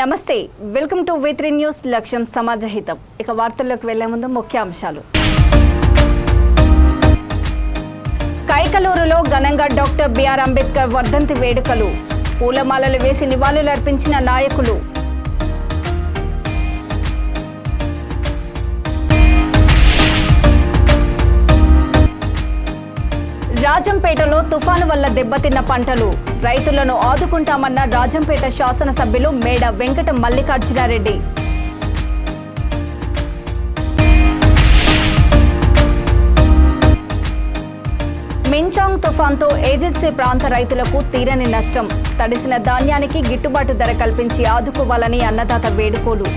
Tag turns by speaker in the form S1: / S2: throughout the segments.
S1: నమస్తే, welcome to V3 news. లక్ష్యం సమాజహితం. ఇక వార్తల్లోకి వెళ్లే ముందు ముఖ్యాంశాలు. కైకలూరులో ఘనంగా డాక్టర్ బిఆర్ అంబేద్కర్ వర్ధంతి వేడుకలు. పూలమాలలు వేసి నివాళులర్పించిన నాయకులు. రాజంపేటలో తుఫాను వల్ల దెబ్బతిన్న పంటలు. రైతులను ఆదుకుంటామన్న రాజంపేట శాసనసభ్యులు మేడ వెంకట మల్లికార్జునారెడ్డి. మించాంగ్ తుఫాన్తో ఏజెన్సీ ప్రాంత రైతులకు తీరని నష్టం. తడిసిన ధాన్యానికి గిట్టుబాటు ధర కల్పించి ఆదుకోవాలని అన్నదాత వేడుకోలు.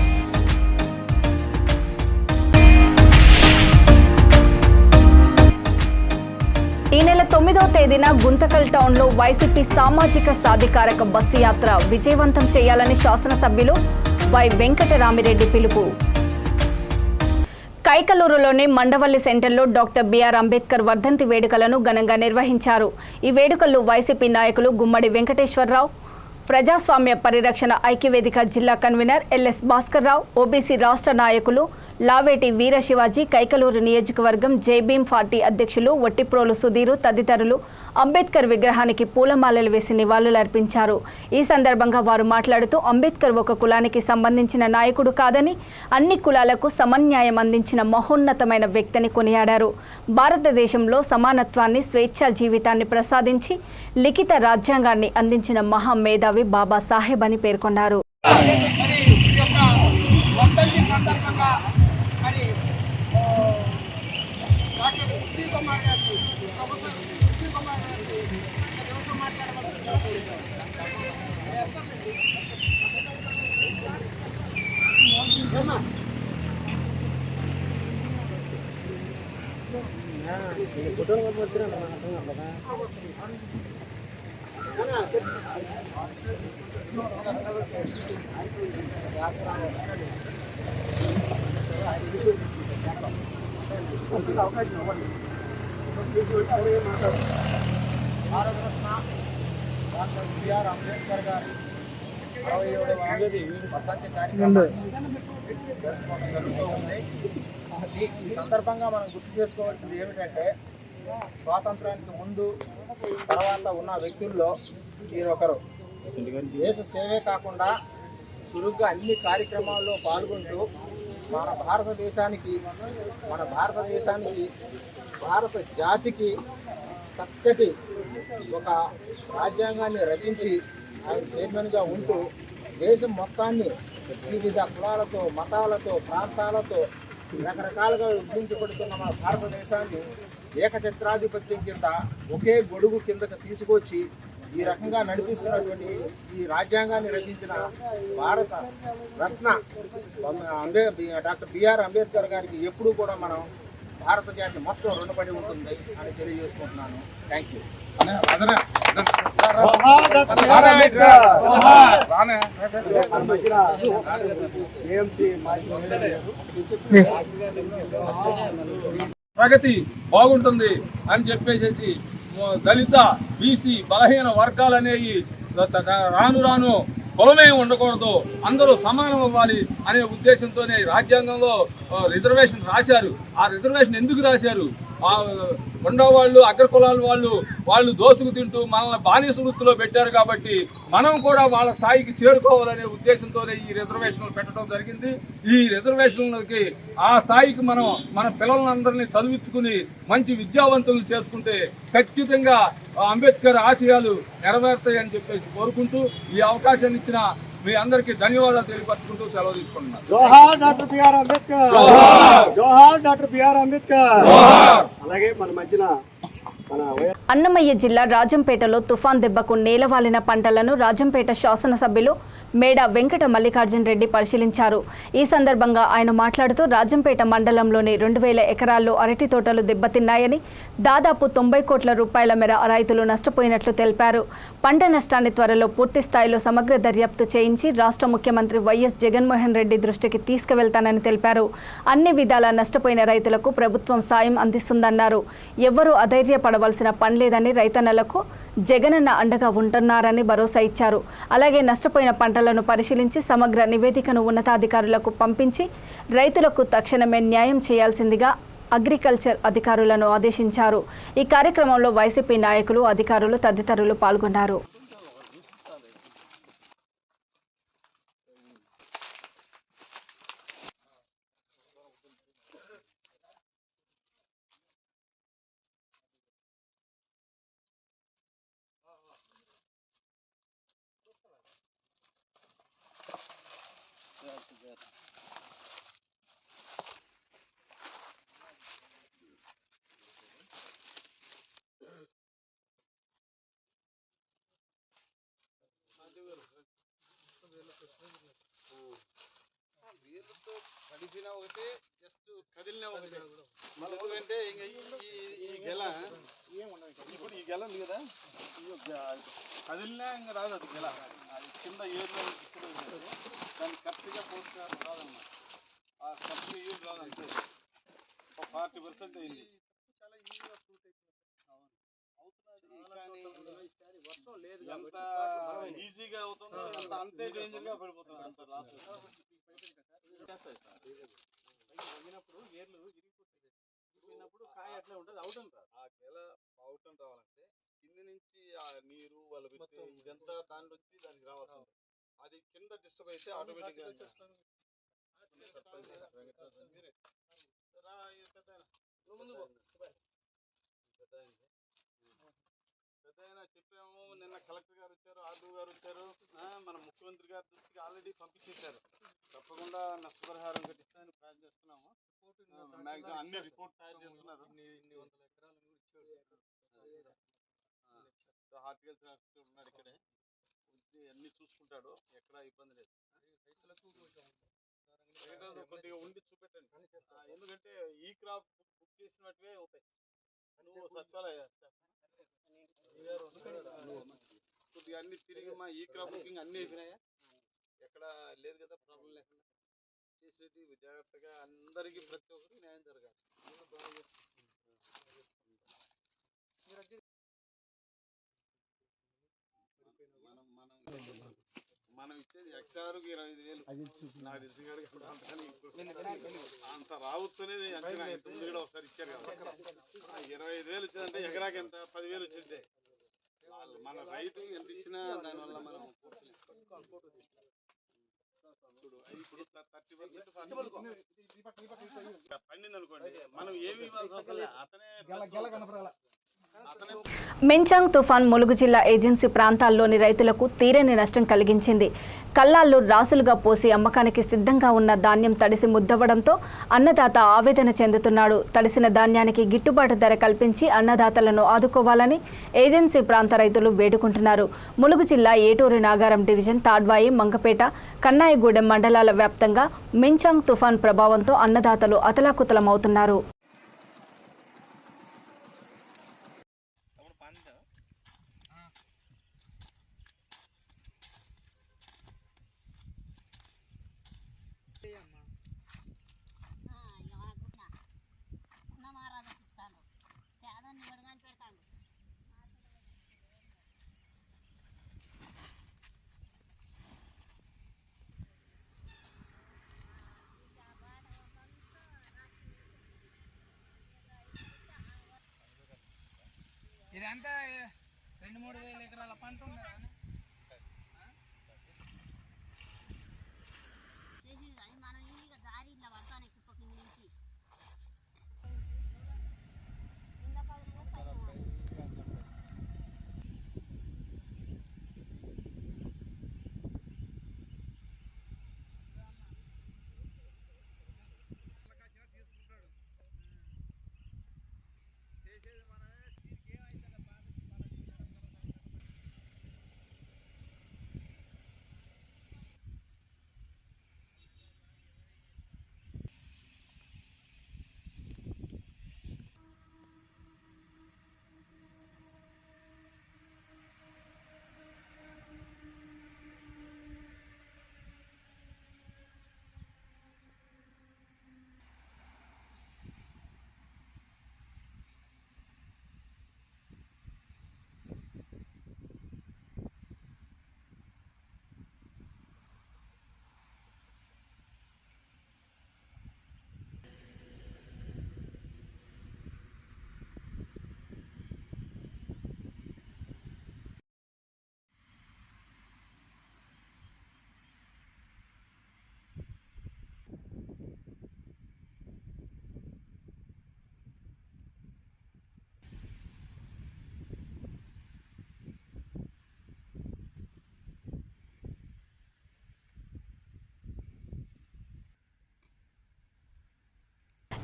S1: ఈ నెల 9వ తేదీన గుంతకల్ టౌన్లో వైసీపీ సామాజిక సాధికారక బస్సు యాత్ర విజయవంతం చేయాలని శాసనసభ్యులు వై వెంకటరామిరెడ్డి పిలుపు. కైకలూరులోని మండవల్లి సెంటర్లో డాక్టర్ బిఆర్ అంబేద్కర్ వర్ధంతి వేడుకలను ఘనంగా నిర్వహించారు. ఈ వేడుకల్లో వైసీపీ నాయకులు గుమ్మడి వెంకటేశ్వరరావు, ప్రజాస్వామ్య పరిరక్షణ ఐక్యవేదిక జిల్లా కన్వీనర్ ఎల్ఎస్ భాస్కర్రావు, ఓబీసీ రాష్ట్ర నాయకులు లావేటి వీరశివాజీ, కైకలూరు నియోజకవర్గం జైభీం పార్టీ అధ్యక్షులు వట్టిప్రోలు సుధీరు తదితరులు అంబేద్కర్ విగ్రహానికి పూలమాలలు వేసి నివాళులర్పించారు. ఈ సందర్భంగా వారు మాట్లాడుతూ అంబేద్కర్ ఒక కులానికి సంబంధించిన నాయకుడు కాదని, అన్ని కులాలకు సమన్యాయం అందించిన మహోన్నతమైన వ్యక్తిని కొనియాడారు. భారతదేశంలో సమానత్వాన్ని, స్వేచ్ఛా జీవితాన్ని ప్రసాదించి లిఖిత రాజ్యాంగాన్ని అందించిన మహా మేధావి బాబాసాహెబ్ అని పేర్కొన్నారు.
S2: భారతరత్న డాక్టర్ బిఆర్ అంబేద్కర్ గారి 67వ వర్ధంతి కార్యక్రమాన్ని జరుపుకోవడం జరుగుతూ ఉంది. ఈ సందర్భంగా మనం గుర్తు చేసుకోవాల్సింది ఏమిటంటే, స్వాతంత్రానికి ముందు తర్వాత ఉన్న వ్యక్తుల్లో ఈయనొకరు. దేశ సేవే కాకుండా చురుగ్గా అన్ని కార్యక్రమాల్లో పాల్గొంటూ మన భారతదేశానికి భారత జాతికి చక్కటి ఒక రాజ్యాంగాన్ని రచించి ఆయన చైర్మన్గా ఉంటూ దేశం మొత్తాన్ని వివిధ కులాలతో, మతాలతో, ప్రాంతాలతో రకరకాలుగా విభజించబడుతున్న మన భారతదేశాన్ని ఏకఛత్రాధిపత్యం కింద ఒకే గొడుగు కిందకు తీసుకొచ్చి ఈ రకంగా నడిపిస్తున్నటువంటి ఈ రాజ్యాంగాన్ని రచించిన భారత రత్న డాక్టర్ బిఆర్ అంబేద్కర్ గారికి ఎప్పుడూ కూడా మనం భారత జాతి మొత్తం రుణపడి ఉంటుంది అని తెలియజేసుకుంటున్నాను. Thank you.
S3: ప్రగతి బాగుంటుంది అని చెప్పేసి దళిత, బీసీ, బలహీన వర్గాలనేవి రాను రాను కులమే ఉండకూడదు, అందరూ సమానం అవ్వాలి అనే ఉద్దేశంతోనే రాజ్యాంగంలో రిజర్వేషన్ రాశారు. ఆ రిజర్వేషన్ ఎందుకు రాశారు? ఉండవాళ్ళు, అగ్రకులాల వాళ్ళు దోసుకు తింటూ మనల్ని బానిస వృత్తిలో పెట్టారు కాబట్టి మనం కూడా వాళ్ళ స్థాయికి చేరుకోవాలనే ఉద్దేశంతోనే ఈ రిజర్వేషన్లు పెట్టడం జరిగింది. ఈ రిజర్వేషన్లకి ఆ స్థాయికి మన పిల్లలందరినీ చదివించుకుని మంచి విద్యావంతులు చేసుకుంటే ఖచ్చితంగా అంబేద్కర్ ఆశయాలు నెరవేరుతాయని చెప్పేసి కోరుకుంటూ ఈ అవకాశాన్ని ఇచ్చిన మీ అందరికీ ధన్యవాదాలు తెలియపరచుకుంటూ సెలవు తీసుకుంటున్నాను.
S4: జోహార్ డాక్టర్ బిఆర్ అంబేద్కర్, జోహార్ డాక్టర్ బిఆర్ అంబేద్కర్. అలాగే మన మధ్యన
S1: అన్నమయ్య జిల్లా రాజంపేటలో తుఫాన్ దెబ్బకు నేలవాలిన పంటలను రాజంపేట శాసనసభ్యులు మేడ వెంకట మల్లికార్జునరెడ్డి పరిశీలించారు. ఈ సందర్భంగా ఆయన మాట్లాడుతూ రాజంపేట మండలంలోని 2000 ఎకరాల్లో అరటి తోటలు దెబ్బతిన్నాయని, దాదాపు 90 కోట్ల రూపాయల మేర రైతులు నష్టపోయినట్లు తెలిపారు. పంట నష్టాన్ని త్వరలో పూర్తి స్థాయిలో సమగ్ర దర్యాప్తు చేయించి రాష్ట్ర ముఖ్యమంత్రి వైఎస్ జగన్మోహన్ రెడ్డి దృష్టికి తీసుకువెళ్తానని తెలిపారు. అన్ని విధాలా నష్టపోయిన రైతులకు ప్రభుత్వం సాయం అందిస్తుందన్నారు. ఎవ్వరూ అధైర్యపడవలసిన పనిలేదని రైతన్నలకు జగనన్న అండగా ఉంటున్నారని భరోసా ఇచ్చారు. అలాగే నష్టపోయిన పంటలను పరిశీలించి సమగ్ర నివేదికను ఉన్నతాధికారులకు పంపించి రైతులకు తక్షణమే న్యాయం చేయాల్సిందిగా అగ్రికల్చర్ అధికారులను ఆదేశించారు. ఈ కార్యక్రమంలో వైసీపీ నాయకులు, అధికారులు తదితరులు పాల్గొన్నారు.
S5: వీళ్ళతో కదిపినా ఒకటి, జస్ట్ కదిలినా ఒకటి. ఎందుకంటే ఈ గెల ఇప్పుడు ఈ గెల ఉంది కదా, కదిలినా ఇంకా రాదు అది గెల. అది కింద ఏరులో దాన్ని కరెక్ట్గా పోస్ట్ రాదన్నమాట. ఆ కరెక్ట్గా ఏరు రాదు అంతే. ఒక 40% అయింది. చాలా ఈజీగా పూర్తి వర్షం లేదు, ఎంత ఈజీగా అవుతుందో అంతే డేంజర్గా పడిపోతుంది. అంత లాస్ పోయినప్పుడు ఏర్లు ఇరిగిపోతుంది. కాయ అట్లా ఉంటుంది, అవుతుంది. ఆ గెల అవుతం రావాలంటే కింద నుంచి ఆ నీరు వాళ్ళు ఇదంతా దాని వచ్చి దానికి రావాలి. అది కింద డిస్టర్బ్ అయితే ఆటోమేటిక్గా పెద్దయినా చెప్పాము. నిన్న కలెక్టర్ గారు వచ్చారు, ఆర్డూ గారు వచ్చారు, మన ముఖ్యమంత్రి గారి దృష్టికి ఆల్రెడీ పంపించేశారు. తప్పకుండా నష్టపరిహారం కట్టిస్తామని ప్లాన్ చేస్తున్నాము. మ్యాక్సిమం అన్ని రిపోర్ట్ తయారు చేస్తున్నారు. ఇన్ని వందల ఎకరాలను హార్టికల్చర్ ఆఫీసర్ ఉన్నాడు ఇక్కడే, అన్ని చూసుకుంటాడు, ఎక్కడ ఇబ్బంది లేదు. రైతులకు కొద్దిగా ఉండి చూపెట్టండి, ఎందుకంటే ఈ క్రాప్ బుక్ చేసినట్టువే అవుతాయి. నువ్వు సచివాలయ కొద్దిగా అన్ని తిరిగి మా ఈ క్రాప్ బుకింగ్ అన్ని అయిపోయినాయా, ఎక్కడ లేదు కదా, ప్రాబ్లం లేకుండా చేసేది జాగ్రత్తగా అందరికీ ప్రతి ఒక్కరికి న్యాయం జరగాలి. మనం ఇచ్చేది హెక్టారుకి 25,000. నాకు తెలిసి అంత రావచ్చనే అంచనా. ఇంతకుముందు కూడా ఒకసారి ఇచ్చారు కదా, 25,000 ఇచ్చిందంటే ఎకరాకి ఎంత 10,000 వచ్చింది. మన రైతు ఎంత ఇచ్చినా దానివల్ల మనం ఇప్పుడు 30% పండింది అనుకోండి, మనం ఏమి ఇవ్వాల్సి వస్తుంది, అతనే
S1: మెంచాంగ్ తుఫాన్ ములుగు జిల్లా ఏజెన్సీ ప్రాంతాల్లోని రైతులకు తీరని నష్టం కలిగించింది. కల్లాల్లో రాసులుగా పోసి అమ్మకానికి సిద్ధంగా ఉన్న ధాన్యం తడిసి ముద్దవడంతో అన్నదాత ఆవేదన చెందుతున్నాడు. తడిసిన ధాన్యానికి గిట్టుబాటు ధర కల్పించి అన్నదాతలను ఆదుకోవాలని ఏజెన్సీ ప్రాంత రైతులు వేడుకుంటున్నారు. ములుగు జిల్లా ఏటూరు నాగారం డివిజన్ తాడ్వాయి, మంగపేట, కన్నాయిగూడెం మండలాల వ్యాప్తంగా మెంచాంగ్ తుఫాన్ ప్రభావంతో అన్నదాతలు అతలాకుతలమవుతున్నారు.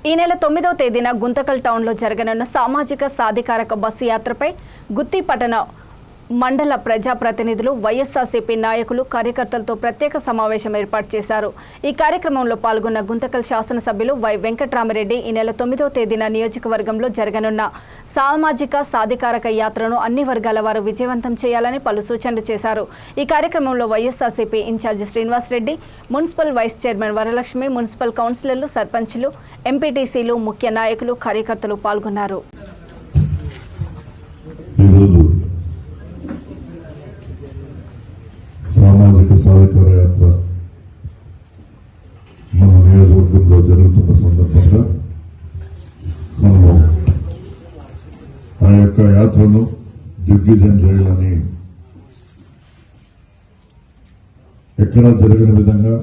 S1: ఈ నెల 9వ తేదీన గుంతకల్ టౌన్లో జరగనున్న సామాజిక సాధికారక బస్సు యాత్రపై గుత్తి పట్టణ మండల ప్రజాప్రతినిధులు వైఎస్ఆర్సీపీ నాయకులు కార్యకర్తలతో ప్రత్యేక సమావేశం ఏర్పాటు చేశారు. ఈ కార్యక్రమంలో పాల్గొన్న గుంతకల్ శాసనసభ్యులు వై వెంకట్రామరెడ్డి ఈ నెల 9వ తేదీన నియోజకవర్గంలో జరగనున్న సామాజిక సాధికారక యాత్రను అన్ని వర్గాల వారు విజయవంతం చేయాలని పలు సూచనలు చేశారు. ఈ కార్యక్రమంలో YSRCP incharge Srinivas Reddy, municipal vice chairman Varalakshmi, municipal కౌన్సిలర్లు, సర్పంచ్లు, ఎంపీటీసీలు, ముఖ్య నాయకులు, కార్యకర్తలు పాల్గొన్నారు.
S6: సామాజిక సాధికార యాత్ర మన నియోజకవర్గంలో జరుగుతున్న సందర్భంగా మనము ఆ యొక్క యాత్రను దిగ్విజయం చేయాలని, ఎక్కడా జరగని విధంగా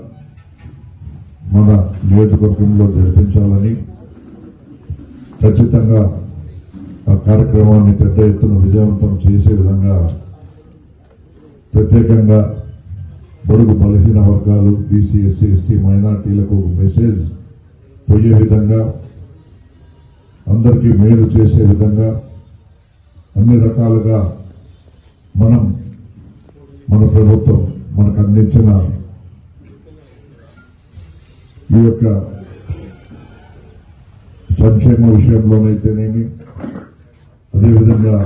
S6: మన నియోజకవర్గంలో జరిపించాలని, ఖచ్చితంగా ఆ కార్యక్రమాన్ని పెద్ద ఎత్తున విజయవంతం చేసే విధంగా ప్రత్యేకంగా బడుగు బలహీన వర్గాలు, బీసీ, ఎస్సీ, ఎస్టీ, మైనార్టీలకు మెసేజ్ పోయే విధంగా, అందరికీ మేలు చేసే విధంగా అన్ని రకాలుగా మన ప్రభుత్వం మనకు అందించిన ఈ యొక్క సంక్షేమ విషయంలోనైతేనేమి, అదేవిధంగా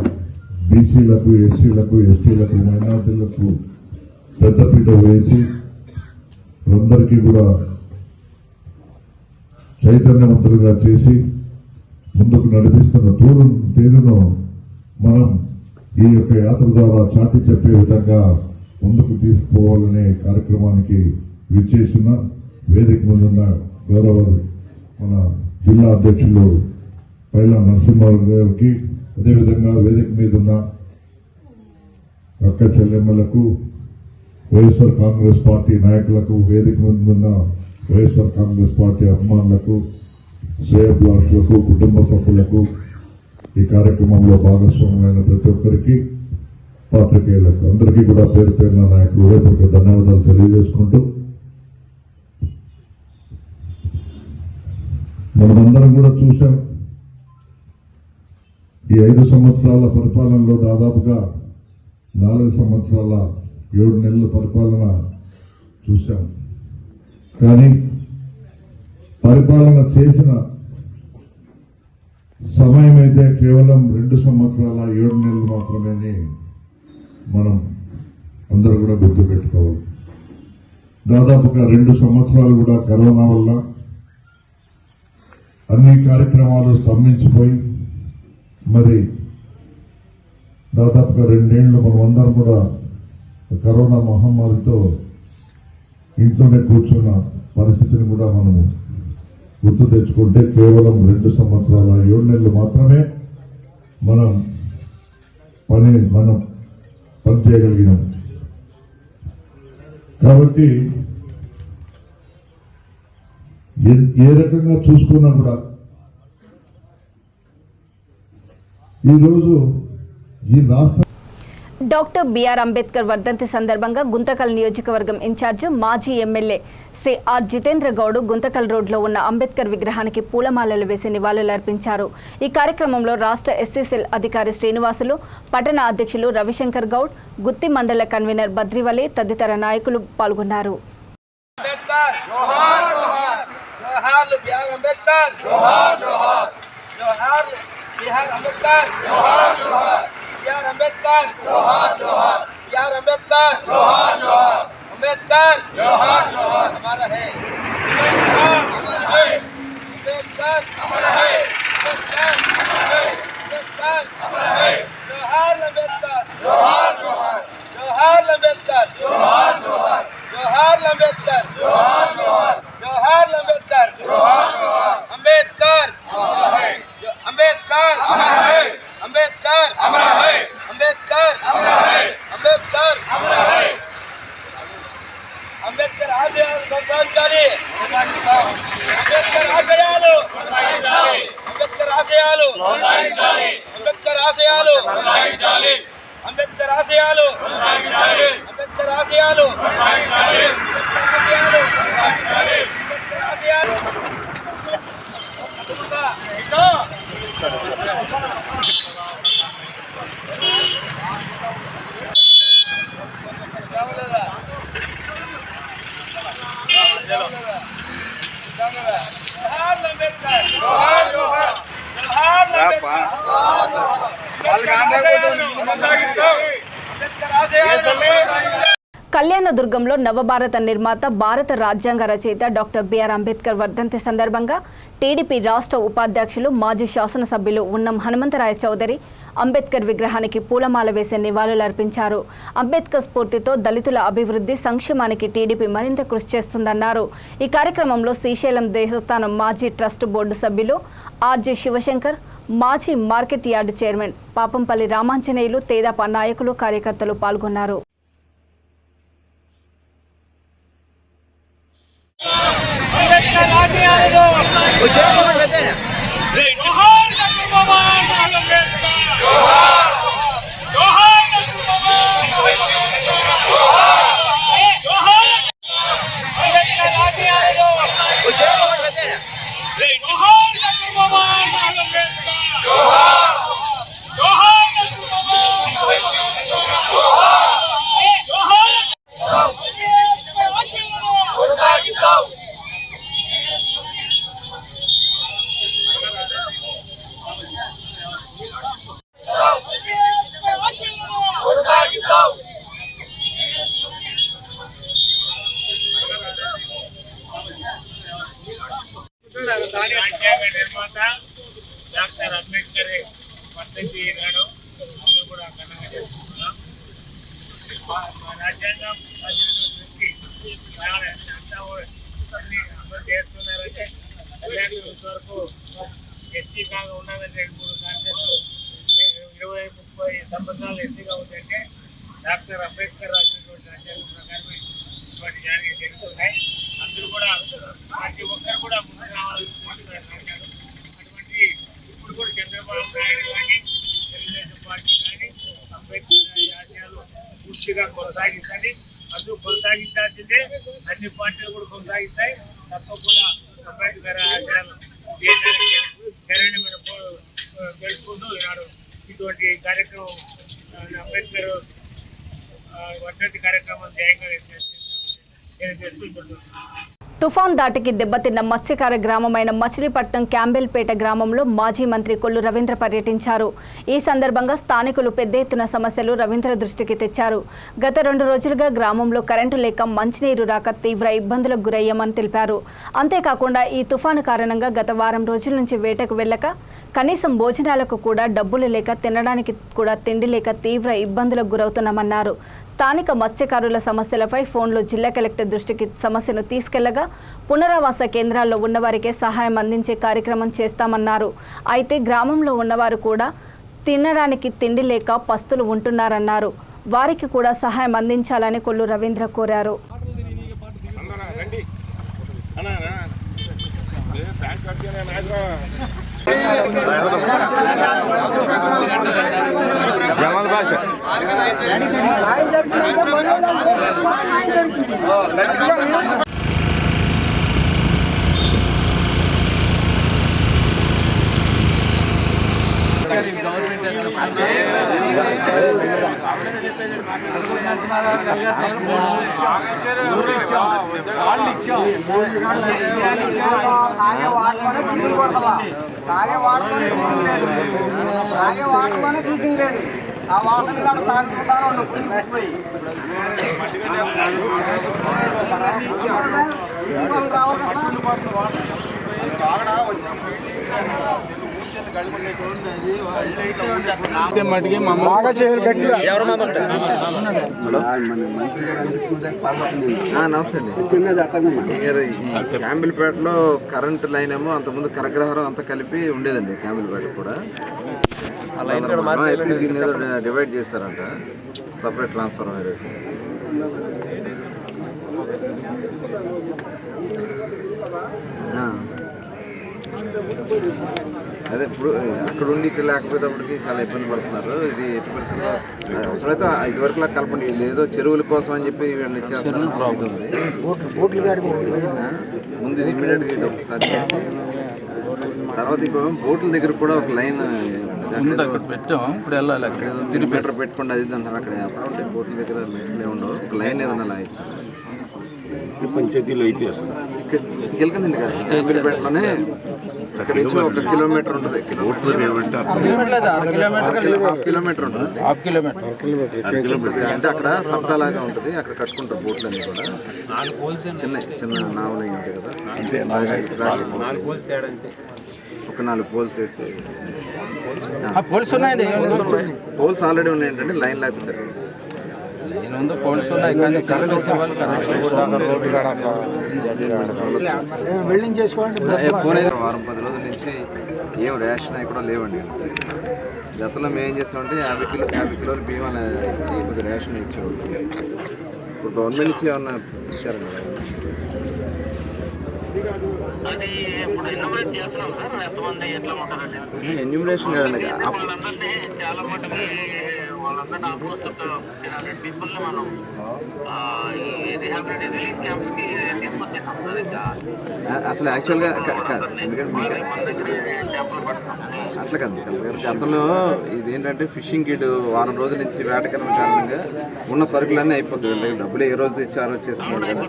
S6: బీసీలకు, ఎస్సీలకు, ఎస్టీలకు, మైనార్టీలకు పెద్దపీట వేసి అందరికీ కూడా చైతన్యవంతులుగా చేసి ముందుకు నడిపిస్తున్న తీరును మనం ఈ యొక్క యాత్ర ద్వారా చాటి చెప్పే విధంగా ముందుకు తీసుకుపోవాలనే కార్యక్రమానికి విచ్చేసిన వేదిక ముందున్న గౌరవ మన జిల్లా అధ్యక్షులు పైలా నరసింహారావు గారికి, అదేవిధంగా వేదిక మీద ఉన్న అక్క చెల్లెమ్మలకు, వైఎస్ఆర్ కాంగ్రెస్ పార్టీ నాయకులకు, వేదిక మీద ఉన్న వైఎస్ఆర్ కాంగ్రెస్ పార్టీ అభిమానులకు, శ్రేయోభిలాషులకు, కుటుంబ సభ్యులకు, ఈ కార్యక్రమంలో భాగస్వాములైన ప్రతి ఒక్కరికి, పాత్రికేయులకు అందరికీ కూడా పేరు పేరున నాయకులు హృదయపూర్వక ధన్యవాదాలు తెలియజేసుకుంటూ, మనమందరం కూడా చూశాం ఈ 5 సంవత్సరాల పరిపాలనలో దాదాపుగా 4 సంవత్సరాల 7 నెలల పరిపాలన చూశాం. కానీ పరిపాలన చేసిన సమయం అయితే కేవలం 2 సంవత్సరాల 7 నెలలు మాత్రమే మనం అందరూ కూడా గుర్తుపెట్టుకోవాలి. దాదాపుగా 2 సంవత్సరాలు కూడా కరోనా వల్ల అన్ని కార్యక్రమాలు స్తంభించిపోయి, మరి దాదాపుగా 2 ఏళ్ళు మనమందరం కూడా కరోనా మహమ్మారితో ఇంట్లోనే కూర్చున్న పరిస్థితిని కూడా మనము గుర్తు తెచ్చుకుంటే కేవలం 2 సంవత్సరాల 7 నెలలు మాత్రమే మనం పని చేయగలిగినాం. కాబట్టి ఏ రకంగా చూసుకున్నా కూడా ఈరోజు ఈ రాష్ట్ర
S1: డాక్టర్ బిఆర్ అంబేద్కర్ వర్ధంతి సందర్భంగా గుంతకల్ నియోజకవర్గం ఇన్ఛార్జ్ మాజీ ఎమ్మెల్యే శ్రీ ఆర్ జితేంద్ర గౌడ్ గుంతకల్ రోడ్లో ఉన్న అంబేద్కర్ విగ్రహానికి పూలమాలలు వేసి నివాళులర్పించారు. ఈ కార్యక్రమంలో రాష్ట్ర ఎస్సీ సెల్ అధికారి శ్రీనివాసులు, పట్టణ అధ్యక్షులు రవిశంకర్ గౌడ్, గుత్తి మండల కన్వీనర్ బద్రివలి తదితర నాయకులు పాల్గొన్నారు.
S7: यार अंबेडकर जोहार जोहार, यार अंबेडकर जोहार जोहार, अंबेडकर जोहार जोहार हमारा है, अंबेडकर हमारा है, अंबेडकर हमारा है, अंबेडकर हमारा है, जोहार अंबेडकर जोहार जोहार, जोहार अंबेडकर जोहार जोहार, जोहार अंबेडकर जोहार जोहार, जोहार अंबेडकर जोहार जोहार, अंबेडकर हमारा है, अंबेडकर हमारा है, अंबेडकर हमारा है, अंबेडकर हमारा है, अंबेडकर हमारा है, अंबेडकर आशयाలు కొనసాగించాలి, అంబేద్కర్ ఆశయాలు కొనసాగించాలి, అంబేద్కర్ ఆశయాలు కొనసాగించాలి, అంబేద్కర్ ఆశయాలు కొనసాగించాలి, అంబేద్కర్ ఆశయాలు కొనసాగించాలి, అంబేద్కర్ ఆశయాలు కొనసాగించాలి, అంబేద్కర్ ఆశయాలు కొనసాగించాలి, అంబేద్కర్ ఆశయాలు
S1: కళ్యాణదుర్గంలో నవభారత నిర్మాత, భారత రాజ్యాంగ రచయిత డాక్టర్ బిఆర్ అంబేద్కర్ వర్ధంతి సందర్భంగా టీడీపీ రాష్ట్ర ఉపాధ్యక్షులు, మాజీ శాసనసభ్యులు ఉన్నం హనుమంతరాయ చౌదరి అంబేద్కర్ విగ్రహానికి పూలమాల వేసి నివాళులర్పించారు. అంబేద్కర్ స్ఫూర్తితో దళితుల అభివృద్ధి, సంక్షేమానికి టీడీపీ మరింత కృషి చేస్తుందన్నారు. ఈ కార్యక్రమంలో శ్రీశైలం దేవస్థానం మాజీ ట్రస్ట్ బోర్డు సభ్యులు ఆర్జే శివశంకర్, మాజీ market yard chairman Papampalli Ramanjaneyulu, తేదాప నాయకులు, కార్యకర్తలు పాల్గొన్నారు.
S8: రాజ్యాంగ నిర్మాత డాక్టర్ అంబేద్కర్ వర్ధంతి నాడు అందరూ కూడా ఘనంగా చేసుకుంటున్నాం. రాజ్యాంగం అంతా అన్ని అమలు చేస్తున్నారంటే వరకు ఎస్సీ కాగా ఉన్నదంటే 3 కాన్సెప్ట్లు 20-30 సంవత్సరాలు ఎస్సీగా ఉందంటే డాక్టర్ అంబేద్కర్ రాసినటువంటి రాజ్యాంగం ప్రకారమే ఇటువంటి జారీ జరుగుతున్నాయి. అందరూ కూడా ప్రతి ఒక్కరు కూడా ముందు రావాలని కోరుకుంటున్నారు. అటువంటి ఇప్పుడు కూడా చంద్రబాబు నాయుడు కానీ, తెలుగుదేశం పార్టీ కానీ అంబేద్కర్ ఆశయాలు పూర్తిగా కొనసాగించాలి. అందుకు కొనసాగించాల్సిందే, అన్ని పార్టీలు కూడా కొనసాగిస్తాయి. తప్పకుండా అంబేద్కర్ ఆశయాలు చర్యని మనం తెలుసుకుంటూ ఈనాడు ఇటువంటి కార్యక్రమం అంబేద్కర్ వర్ధంతి కార్యక్రమం ధ్యేయంగా
S1: తుఫాన్ దాటికి దెబ్బతిన్న మత్స్యకార గ్రామమైన మచిలీపట్నం క్యాంబెల్పేట గ్రామంలో మాజీ మంత్రి కొల్లు రవీంద్ర పర్యటించారు. ఈ సందర్భంగా స్థానికులు పెద్ద ఎత్తున సమస్యలు రవీంద్ర దృష్టికి తెచ్చారు. గత 2 రోజులుగా గ్రామంలో కరెంటు లేక మంచినీరు రాక తీవ్ర ఇబ్బందులకు గురయ్యామని తెలిపారు. అంతేకాకుండా ఈ తుఫాను కారణంగా గత వారం రోజుల నుంచి వేటకు వెళ్ళక, కనీసం భోజనాలకు కూడా డబ్బులు లేక, తినడానికి కూడా తిండి లేక తీవ్ర ఇబ్బందులకు గురవుతున్నామన్నారు. స్థానిక మత్స్యకారుల సమస్యలపై ఫోన్లో జిల్లా కలెక్టర్ దృష్టికి సమస్యను తీసుకెళ్లగా పునరావాస కేంద్రాల్లో ఉన్నవారికే సహాయం అందించే కార్యక్రమం చేస్తామన్నారు. అయితే గ్రామంలో ఉన్నవారు కూడా తినడానికి తిండి లేక పస్తులు ఉంటున్నారన్నారు. వారికి కూడా సహాయం అందించాలని కొల్లు రవీంద్ర కోరారు.
S9: నమస్తే అండి. క్యాంబిల్పేటలో కరెంటు లైన్ ఏమో అంతకుముందు కరగ్రహారం అంతా కలిపి ఉండేదండి. క్యాంబిల్పేట కూడా అయితే దీన్ని ఏదో డివైడ్ చేశారంట, సపరేట్ ట్రాన్స్ఫర్ వేసి. అదే ఇప్పుడు అక్కడ ఉండి ఇక్కడ లేకపోయేటప్పటికి చాలా ఇబ్బంది పడుతున్నారు. ఇది 80% అవసరమైతే 5 వరకు కలపండి. ఏదో చెరువుల కోసం అని చెప్పి ఇచ్చేస్తున్నారు. ప్రాబ్లం ముందు ఇది ఇమీడియట్గా ఇది ఒకసారి చేసి తర్వాత ఇప్పుడు బోట్ల దగ్గర కూడా ఒక లైన్ పెట్టాం. ఇప్పుడు వెళ్ళాలి అక్కడ మీటర్ పెట్టుకోండి అది అంటారు. అక్కడ ఎప్పుడు ఉంటాయి బోట్ల దగ్గర మీటర్లే ఉండవు. ఒక లైన్ ఏదన్నా లాగించారు.
S5: పంచాయతీలో అయితే వేస్తారు.
S9: గెలకందండి అమీర్పేటలోనే అక్కడ నుంచి 1 కిలోమీటర్ ఉంటుంది. హాఫ్ కిలోమీటర్ ఉంటుంది. అంటే అక్కడ సబ్కా లాగా ఉంటుంది. అక్కడ కట్టుకుంటారు బోట్లన్నీ కూడా. చిన్న చిన్న నావలు అయి ఉంటాయి కదా. ఒక 4 పోల్స్ వేసి పోల్స్ ఉన్నాయండి. పోల్స్ ఆల్రెడీ ఉన్నాయంటే లైన్ లేకపోతే సరే పోల్స్ ఉన్నాయి కానీ
S4: వెల్డింగ్ చేసుకోండి.
S9: ఫోన్ 10 రోజుల నుంచి ఏం రేషన్ అవి కూడా లేవండి. గతంలో మేము ఏం చేస్తామంటే 50 కిలోలు బియ్యం అలా ఇచ్చి కొద్దిగా రేషన్ ఇచ్చేవాళ్ళు. ఇప్పుడు గవర్నమెంట్ నుంచి ఏమన్నా ఇచ్చారండి? ఎన్యూమరేషన్ కదండి. అసలు యాక్చువల్గా ఎందుకంటే అట్లా కాదు. గతంలో ఇదేంటంటే ఫిషింగ్ కిట్ వారం రోజుల నుంచి వేటకెళ్ళిన కారణంగా ఉన్న సరుకులన్నీ అయిపోతుంది. డబ్బులు ఏ రోజు తెచ్చి ఆ రోజు చేసుకున్నాం కదా.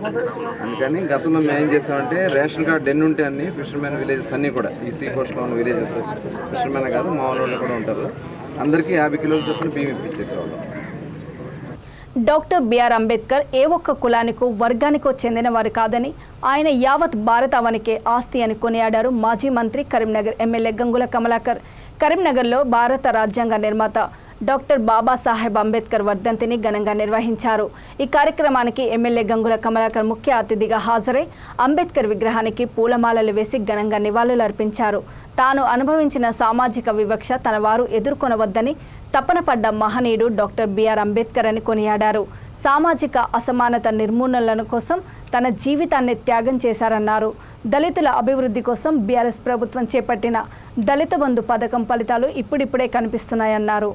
S9: అందుకని గతంలో మేము ఏం చేసామంటే రేషన్ కార్డు ఎన్ని ఉంటే అన్ని ఫిషర్మెన్ విలేజెస్ అన్నీ కూడా ఈ సీ కోస్ట్లో ఉన్న విలేజెస్ ఫిషర్మెన్ కాదు మామూలు వాళ్ళు కూడా ఉంటారు. అందరికీ 50 కిలోలు చొప్పున బియ్యం ఇప్పించేసేవాళ్ళం.
S1: డాక్టర్ బిఆర్ అంబేద్కర్ ఏ ఒక్క కులానికో వర్గానికో చెందిన వారు కాదని ఆయన యావత్ భారతావనికే ఆస్తి అని కొనియాడారు మాజీ మంత్రి కరీంనగర్ ఎమ్మెల్యే గంగుల కమలాకర్. కరీంనగర్లో భారత రాజ్యాంగ నిర్మాత డాక్టర్ బాబాసాహెబ్ అంబేద్కర్ వర్ధంతిని ఘనంగా నిర్వహించారు. ఈ కార్యక్రమానికి ఎమ్మెల్యే గంగుల కమలాకర్ ముఖ్య అతిథిగా హాజరై అంబేద్కర్ విగ్రహానికి పూలమాలలు వేసి ఘనంగా నివాళులర్పించారు. తాను అనుభవించిన సామాజిక వివక్ష తన వారు ఎదుర్కొనవద్దని తపన పడ్డ మహనీయుడు డాక్టర్ బిఆర్ అంబేద్కర్ అని కొనియాడారు. సామాజిక అసమానత నిర్మూలన కోసం తన జీవితాన్ని త్యాగం చేశారన్నారు. దళితుల అభివృద్ధి కోసం బీఆర్ఎస్ ప్రభుత్వం చేపట్టిన దళిత బంధు పథకం ఫలితాలు ఇప్పుడిప్పుడే కనిపిస్తున్నాయన్నారు.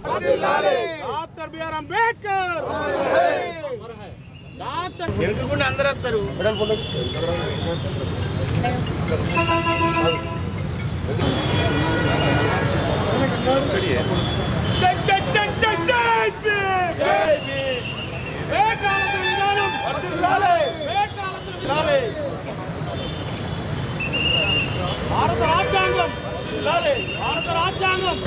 S4: భారత రాజ్యాంగం భారత రాజ్యాంగం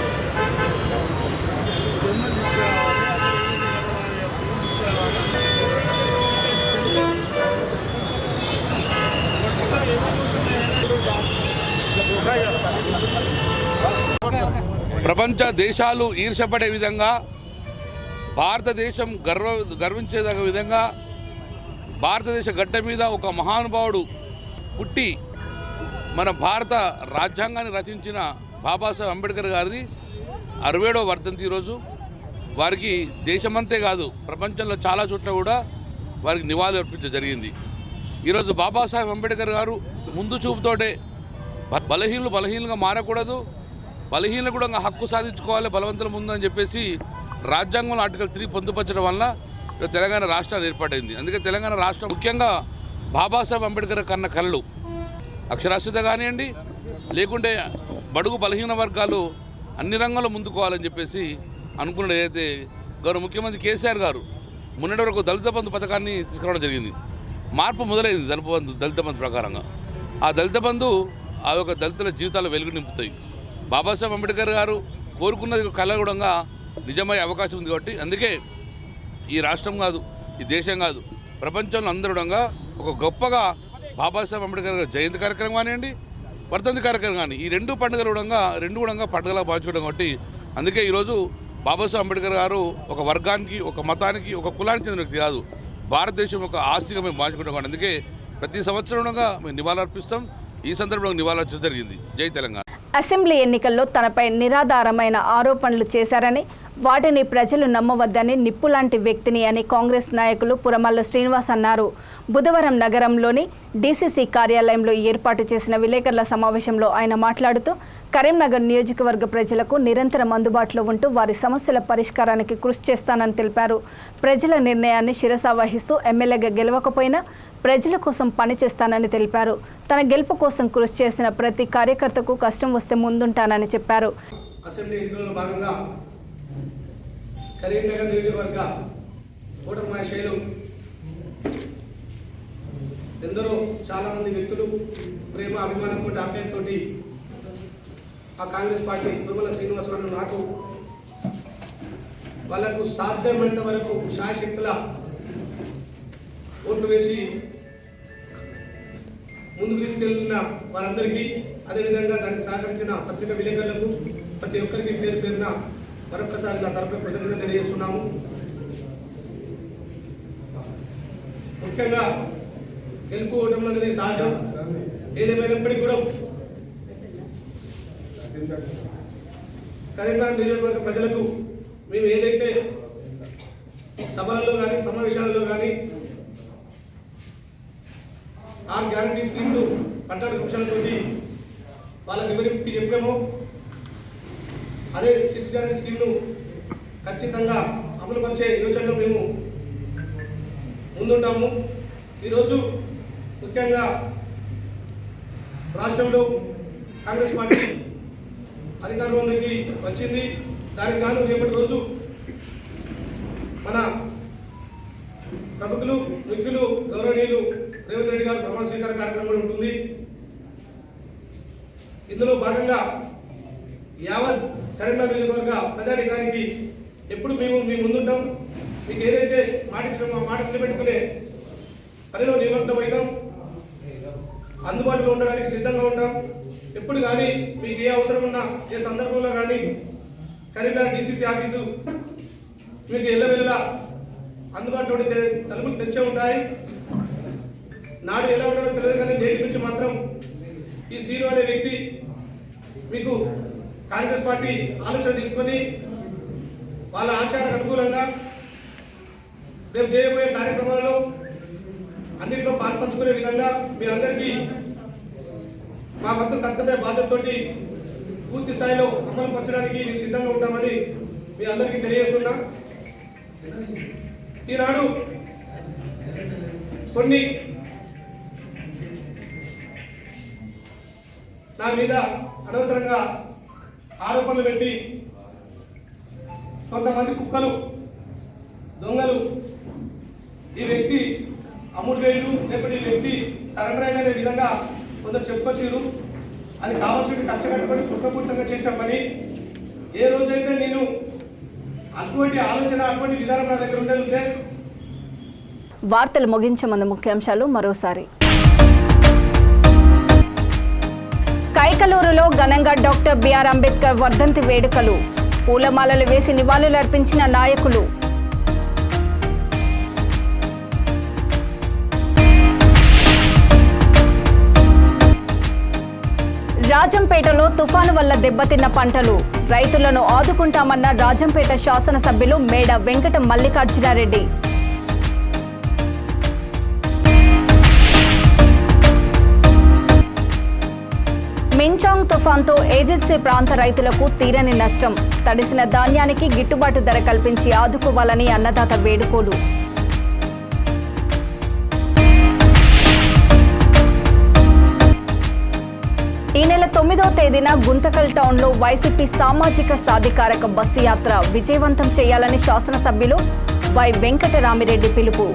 S3: ప్రపంచ దేశాలు ఈర్షపడే విధంగా భారతదేశం గర్వించేదగ్గ విధంగా భారతదేశ గడ్డ మీద ఒక మహానుభావుడు పుట్టి మన భారత రాజ్యాంగాన్ని రచించిన బాబాసాహెబ్ అంబేద్కర్ గారిది 60వ వర్ధంతి ఈరోజు. వారికి దేశమంతే కాదు ప్రపంచంలో చాలా చోట్ల కూడా వారికి నివాళులు అర్పించడం జరిగింది. ఈరోజు బాబాసాహెబ్ అంబేద్కర్ గారు ముందు చూపుతోటే బలహీనంగా మారకూడదు, బలహీనలు కూడా హక్కు సాధించుకోవాలి బలవంతుల ముందు అని చెప్పేసి రాజ్యాంగంలో ఆర్టికల్ 3 పొందుపరచడం వల్ల తెలంగాణ రాష్ట్రాన్ని ఏర్పాటైంది. అందుకే తెలంగాణ రాష్ట్రం ముఖ్యంగా బాబాసాహెబ్ అంబేద్కర్ కన్న కళలు అక్షరాస్యత కానివ్వండి, లేకుంటే బడుగు బలహీన వర్గాలు అన్ని రంగాల్లో ముందుకోవాలని చెప్పేసి అనుకున్నది. ఏదైతే గౌరవ ముఖ్యమంత్రి కేసీఆర్ గారు మొన్నటి వరకు దళిత బంధు పథకాన్ని తీసుకురావడం జరిగింది. మార్పు మొదలైంది దళిత బంధు ప్రకారంగా. ఆ దళిత బంధు ఆ యొక్క దళితుల జీవితాల్లో వెలుగు నింపుతాయి. బాబాసాహెబ్ అంబేద్కర్ గారు కోరుకున్నది కళ కూడా నిజమయ్యే అవకాశం ఉంది. కాబట్టి అందుకే ఈ రాష్ట్రం కాదు, ఈ దేశం కాదు, ప్రపంచంలో అందరుడంగా ఒక గొప్పగా బాబాసాహెబ్ అంబేద్కర్ గారు జయంతి కార్యక్రమం కానివ్వండి, వర్ధంతి కార్యక్రమం కానీ ఈ రెండు పండుగలు కూడా పండుగలా భావించుకోవడం. కాబట్టి అందుకే ఈరోజు బాబాసాహెబ్ అంబేద్కర్ గారు ఒక వర్గానికి, ఒక మతానికి, ఒక కులానికి చెందిన వ్యక్తి కాదు, భారతదేశం ఒక ఆస్తిగా మేము భావించుకుంటాం. అందుకే ప్రతి సంవత్సరంగా మేము నివాళులర్పిస్తాం. ఈ సందర్భంలో నివాళులర్పించడం జరిగింది. జై తెలంగాణ.
S1: అసెంబ్లీ ఎన్నికల్లో తనపై నిరాధారమైన ఆరోపణలు చేశారని, వాటిని ప్రజలు నమ్మవద్దని నిప్పులాంటి వ్యక్తిని అని కాంగ్రెస్ నాయకులు పురమల్ల శ్రీనివాస్ అన్నారు. బుధవారం నగరంలోని డీసీసీ కార్యాలయంలో ఏర్పాటు చేసిన విలేకరుల సమావేశంలో ఆయన మాట్లాడుతూ కరీంనగర్ నియోజకవర్గ ప్రజలకు నిరంతరం అందుబాటులో ఉంటూ వారి సమస్యల పరిష్కారానికి కృషి చేస్తానని తెలిపారు. ప్రజల నిర్ణయాన్ని శిరసా వహిస్తూ ఎమ్మెల్యేగా గెలవకపోయినా ప్రజల కోసం పనిచేస్తానని తెలిపారు. తన గెలుపు కోసం కృషి చేసిన ప్రతి కార్యకర్తకు కష్టం వస్తే ముందుంటానని చెప్పారు.
S4: అసెంబ్లీ ఎన్నికల్లో భాగంగా కరీంనగర్ నియోజకవర్గ ఓటర్ మహాశైలు
S10: ఎందరో చాలామంది వ్యక్తులు ప్రేమ అభిమానంతో ఆప్యాయంతో ఆ కాంగ్రెస్ పార్టీ తుమ్మల శ్రీనివాసరావు నాకు వాళ్ళకు సాధ్యమైనంత వరకు శాయశక్తుల ఓట్లు వేసి ముందుకు తీసుకెళ్లిన వారందరికీ, అదేవిధంగా దానికి సహకరించిన పత్రికా విలేకరులకు ప్రతి ఒక్కరికి పేరు పేరున మరొకసారి నా తరపున కృతజ్ఞతలు తెలియజేస్తున్నాము. ముఖ్యంగా గెలుపుకోవడం అనేది సహజం. ఏదేమైనప్పటికీ కూడా కరీంనగర్ నియోజకవర్గ ప్రజలకు మేము ఏదైతే సభలలో కానీ సమావేశాలలో కానీ 6 గ్యారంటీ స్కీమ్లు పట్టాల అంశాలతో వాళ్ళకి వివరించి చెప్పామో అదే 6 గ్యారంటీ స్కీమ్ను ఖచ్చితంగా అమలు పరిచే యోచనలో మేము ముందుంటాము. ఈరోజు ముఖ్యంగా రాష్ట్రంలో కాంగ్రెస్ పార్టీ అధికారంలోకి వచ్చింది. దానికి గాను రేపటి రోజు మన ప్రముఖులు మిత్రులు గౌరవనీయులు రేవంత్ రెడ్డి గారు ప్రమాణ స్వీకార కార్యక్రమం ఉంటుంది. ఇందులో భాగంగా యావత్ కరీంనగర్ నియోజకవర్గ ప్రజానీకానికి ఎప్పుడు మేము మీ ముందుంటాం. మీకు ఏదైతే మాట ఇచ్చినామో ఆ మాట నిలబెట్టుకునే పనిలో నిమగ్నమవుతాం. అందుబాటులో ఉండడానికి సిద్ధంగా ఉంటాం. ఎప్పుడు కానీ మీకు ఏ అవసరం ఉన్నా ఏ సందర్భంలో కానీ కరీంనగర్ డిసిసి ఆఫీసు మీకు ఎల్లవెల్లా అందుబాటులో తలుపులు తెరిచే ఉంటాయి. నాడు ఎలా ఉండదో తెలియదు కానీ నేటి నుంచి మాత్రం ఈ సీను అనే వ్యక్తి మీకు కాంగ్రెస్ పార్టీ ఆలోచన తీసుకొని వాళ్ళ ఆశయాలకు అనుకూలంగా రేపు చేయబోయే కార్యక్రమాలలో అన్నింటిలో పాల్పంచుకునే విధంగా మీ అందరికీ మా వంతు కర్తవ్య బాధ్యతతోటి పూర్తి స్థాయిలో అమలు పరచడానికి మేము సిద్ధంగా ఉంటామని మీ అందరికీ తెలియజేస్తున్నా. ఈనాడు కొన్ని నా మీద అనవసరంగా ఆరోపణలు పెట్టి కొంతమంది కుక్కలు దొంగలు ఈ వ్యక్తి అమ్ముడు వేయడు లేకపోతే ఈ వ్యక్తి సరెండర్ అయిన విధంగా కొందరు చెప్పుకొచ్చారు. అది కావాల్సిన కక్ష కట్టుకొని కుట్రపూర్తంగా చేసిన పని. ఏ రోజైతే నేను అటువంటి ఆలోచన అటువంటి విధానం నా దగ్గర ఉండేది.
S1: వార్తలు ముగించే ముందు ముఖ్యాంశాలు మరోసారి. కైకలూరులో ఘనంగా డాక్టర్ బిఆర్ అంబేద్కర్ వర్ధంతి వేడుకలు. పూలమాలలు వేసి నివాళులర్పించిన నాయకులు. రాజంపేటలో తుఫాను వల్ల దెబ్బతిన్న పంటలు. రైతులను ఆదుకుంటామన్న రాజంపేట శాసనసభ్యులు మేడ వెంకట మల్లికార్జునారెడ్డి. మించాంగ్ తుఫాన్తో ఏజెన్సీ ప్రాంత రైతులకు తీరని నష్టం. తడిసిన ధాన్యానికి గిట్టుబాటు ధర కల్పించి ఆదుకోవాలని అన్నదాత వేడుకోలు. ఈ నెల 9వ తేదీన గుంతకల్ టౌన్లో వైసీపీ సామాజిక సాధికారక బస్సు యాత్ర విజయవంతం చేయాలని శాసనసభ్యులు వై వెంకటరామిరెడ్డి పిలుపు.